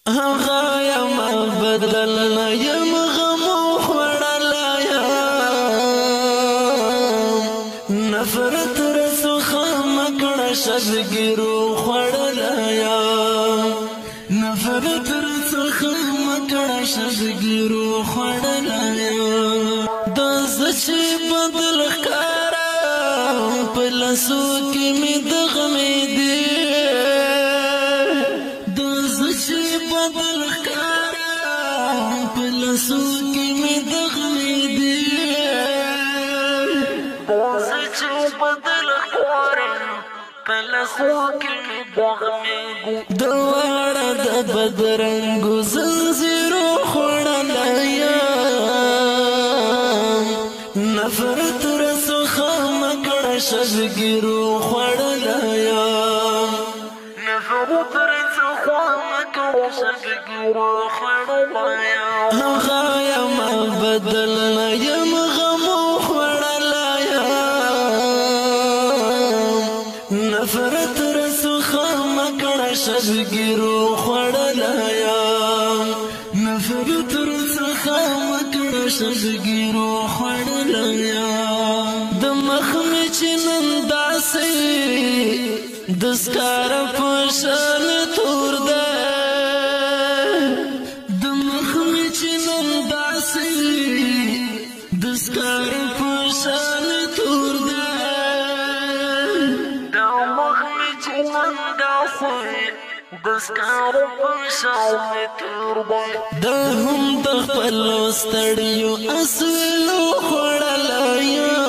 هغه یم بدل نه یم غمو خوړلی یم نفرت رڅخه مه کړه شبګیرو خوړلی یم نفرت رڅخه مه کړه شبګیرو خوړلی یم دا زه چې بدل ښکارم په لاسو کې مې د غمې دی بدل ښکارم په لاسو کې مې د غمې دی زه چې بدل ښکارم په لاسو کې مې د غمې دی دواړه د بدرنګو زنځیرو خوړلی یم نفرت رڅخه مه کړه شبګیرو خوړلی یم نفرت رڅخه مه کړه شبګیرو خوړلی یم هغه یم بدل نه یم غمو خوړلی یم نفرت رڅخه مه کړه شبګیرو خوړلی یم نفرت رڅخه مه کړه شبګیرو خوړلی یم د مخ مې چې نن داسې د سکاره په شان تور دی د مخ مې چې نن داسې د سکاره په شان تور دی د مخ مې چې نن داسې د سکاره په شان تور دی دا هم د خپلو ستړیو اسویلو خوړلی یم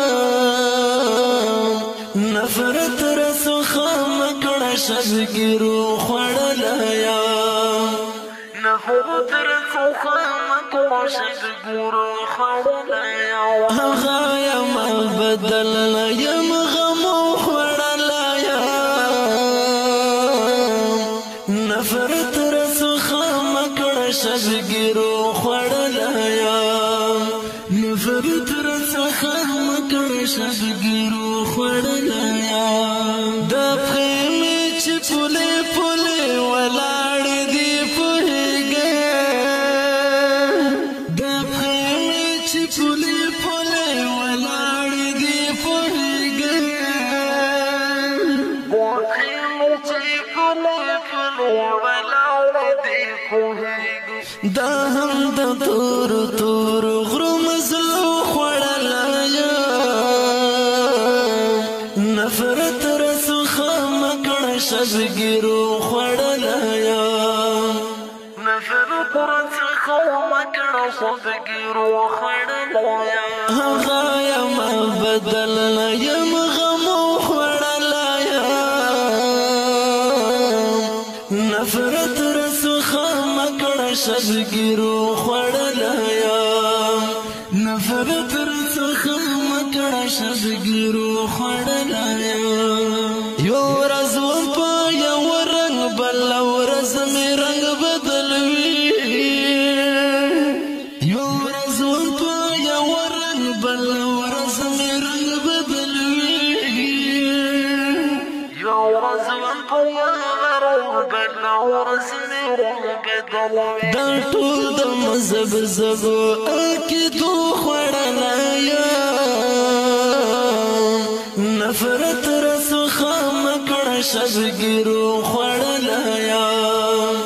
نفرت رڅخه مه کړه شبګیرو خوړلی یم نفرت رڅخه مه کړه شبګیرو خوړلی یم هغه یم بدل نه یم غمو خوړلی یم نفرت رڅخه مه کړه شبګیرو خوړلی یم نفرت رڅخه مه کړه شبګیرو خوړلی یم د پښې مې چې پولې پولې ولاړې دي پوهېږې د پښې مې چې پولې پولې ولاړې دي پوهېږې د پښې مې چې پولې پولې ولاړې دي پوهېږې دا هم د تورو تورو غرو مزلو خوړلی یم نفرت رڅخه مه کړه شبګیرو خوړلی یم نفرت رڅخه مه کړه شبګیرو خوړلی یم هغه یم بدل نه یم غمو خوړلی یم نفرت رڅخه مه کړه شبګیرو خوړلی یم نفرت رڅخه مه کړه شبګیرو خوړلی یم یو ورځ وم په یو رنګ بله ورځ مې رنګ بدلوي یو ورځ وم په یو رنګ بله ورځ مې رنګ بدلوي یو ورځ وم په یو رنګ بله ورځ مې رنګ بدلوي دا ټول د مذهب زبو عقیدو خوړلی یم نفرت رڅخه مه کړه شبګیرو خوړلی یم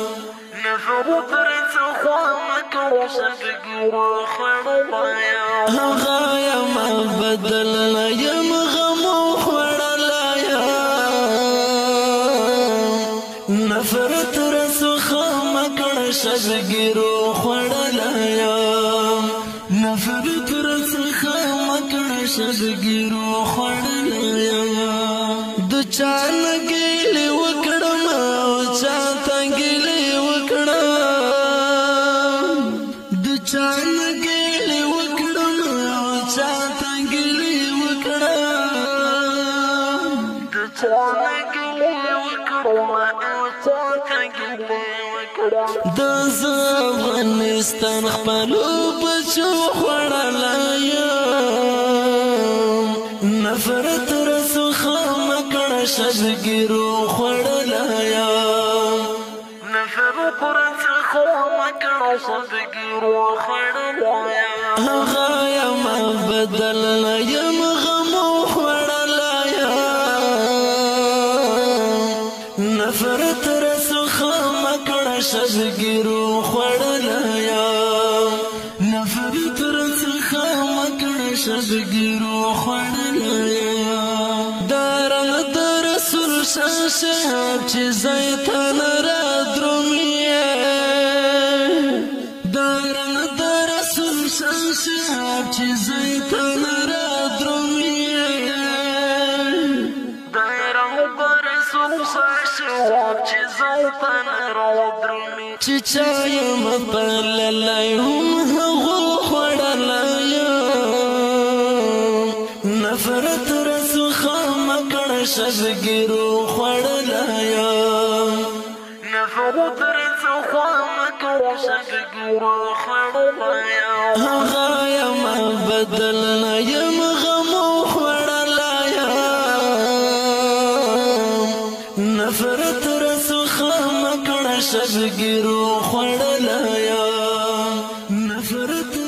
نفرت رڅخه مه کړه شبګیرو خوړلی یم هغه یم بدل نه یم غمو خوړلی یم نفرت رڅخه مه کړه شبګیرو خوړلی یم نفرت رڅخه مه کړه شبګیرو خوړلی یم د چا نه ګیلې وکړم او چا ته ګیلې وکړم د چا نه ګیلې وکړم او چا ته ګیلې وکړم د چا نه ګیلې وکړم او چا ته ګیلې وکړم د زه افغانستان خپلو بچو خوړلی یم نفرت رڅخه مه کړه شبګیرو خوړلی یم نفرت رڅخه خامکړه صدګیر وخړلایا هغه یم بدل یم غم وخړلایا نفرت رسو خامکړه صدګیر وخړلایا نفرت رسو خامکړه صدګیر وخړلایا دارنګ در رسول شاه چې زیتن را درومي دارنګ در رسول شاه چې زیتن را درومي دارنګ در رسول شاه چې زیتن را درومي چې چایم په لای هم هغه خړلای نفرت رسو خامکړه صدګیر وخړلایا نفرت رسو خامکړه صدګیر وخړلایا هغه یم بدل یم غم وخړلایا نفرت رسو خامکړه صدګیر وخړلایا نفرت